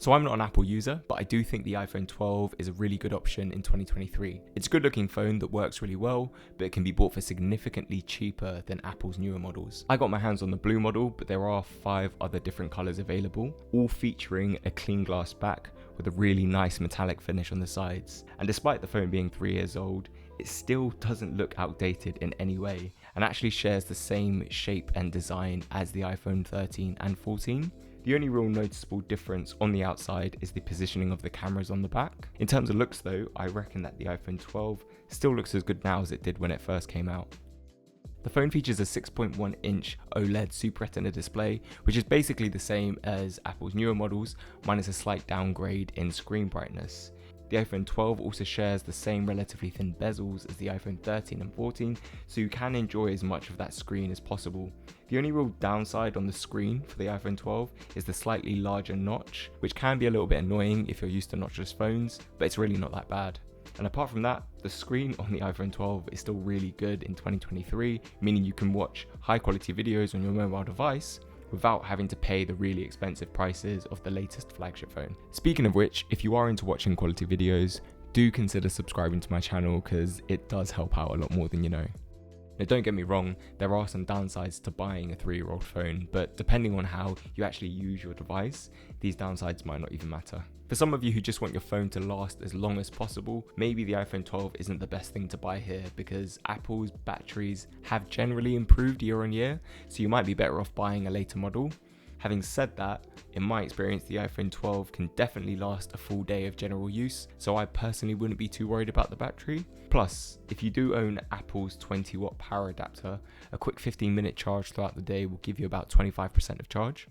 So I'm not an Apple user, but I do think the iPhone 12 is a really good option in 2023. It's a good looking phone that works really well, but it can be bought for significantly cheaper than Apple's newer models. I got my hands on the blue model, but there are 5 other different colors available, all featuring a clean glass back with a really nice metallic finish on the sides. And despite the phone being 3 years old, it still doesn't look outdated in any way, and actually shares the same shape and design as the iPhone 13 and 14. The only real noticeable difference on the outside is the positioning of the cameras on the back. In terms of looks though, I reckon that the iPhone 12 still looks as good now as it did when it first came out. The phone features a 6.1 inch OLED Super Retina display, which is basically the same as Apple's newer models, minus a slight downgrade in screen brightness. The iPhone 12 also shares the same relatively thin bezels as the iPhone 13 and 14, so you can enjoy as much of that screen as possible. The only real downside on the screen for the iPhone 12 is the slightly larger notch, which can be a little bit annoying if you're used to notchless phones, but it's really not that bad. And apart from that, the screen on the iPhone 12 is still really good in 2023, meaning you can watch high quality videos on your mobile device without having to pay the really expensive prices of the latest flagship phone. Speaking of which, if you are into watching quality videos, do consider subscribing to my channel because it does help out a lot more than you know. Now don't get me wrong, there are some downsides to buying a 3-year-old phone, but depending on how you actually use your device, these downsides might not even matter. For some of you who just want your phone to last as long as possible, maybe the iPhone 12 isn't the best thing to buy here because Apple's batteries have generally improved year on year, so you might be better off buying a later model. Having said that, in my experience, the iPhone 12 can definitely last a full day of general use, so I personally wouldn't be too worried about the battery. Plus, if you do own Apple's 20-watt power adapter, a quick 15-minute charge throughout the day will give you about 25% of charge.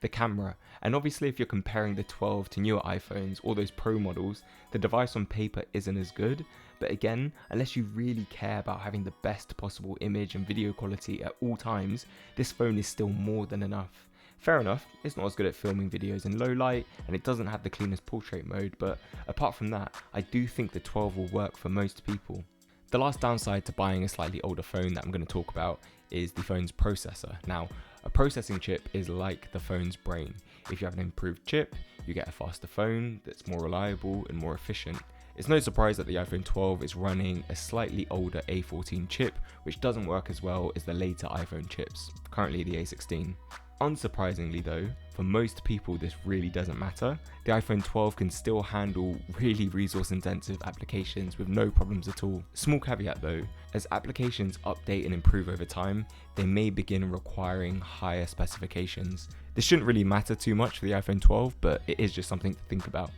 The camera, and obviously if you're comparing the 12 to newer iPhones or those Pro models, the device on paper isn't as good, but again, unless you really care about having the best possible image and video quality at all times, this phone is still more than enough. Fair enough, it's not as good at filming videos in low light, and it doesn't have the cleanest portrait mode, but apart from that, I do think the 12 will work for most people. The last downside to buying a slightly older phone that I'm going to talk about is the phone's processor. Now, a processing chip is like the phone's brain. If you have an improved chip, you get a faster phone that's more reliable and more efficient. It's no surprise that the iPhone 12 is running a slightly older A14 chip, which doesn't work as well as the later iPhone chips, currently the A16. Unsurprisingly though, for most people this really doesn't matter. The iPhone 12 can still handle really resource intensive applications with no problems at all. Small caveat though, as applications update and improve over time, they may begin requiring higher specifications. This shouldn't really matter too much for the iPhone 12, but it is just something to think about.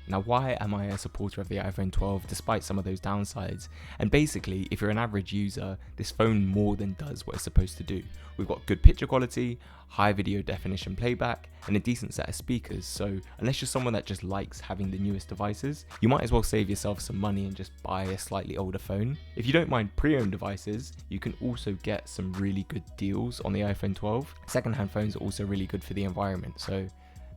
Now, why am I a supporter of the iPhone 12 despite some of those downsides? And basically, if you're an average user, this phone more than does what it's supposed to do. We've got good picture quality, high video definition playback, and a decent set of speakers, so unless you're someone that just likes having the newest devices, you might as well save yourself some money and just buy a slightly older phone. If you don't mind pre-owned devices, you can also get some really good deals on the iPhone 12. Secondhand phones are also really good for the environment, so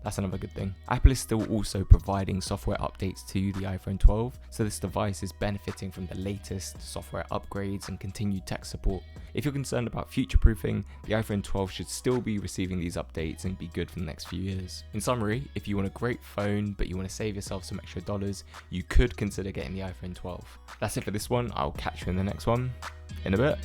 that's another good thing. Apple is still also providing software updates to the iPhone 12, so this device is benefiting from the latest software upgrades and continued tech support. If you're concerned about future-proofing, the iPhone 12 should still be receiving these updates and be good for the next few years. In summary, if you want a great phone but you want to save yourself some extra dollars, you could consider getting the iPhone 12. That's it for this one. I'll catch you in the next one. In a bit.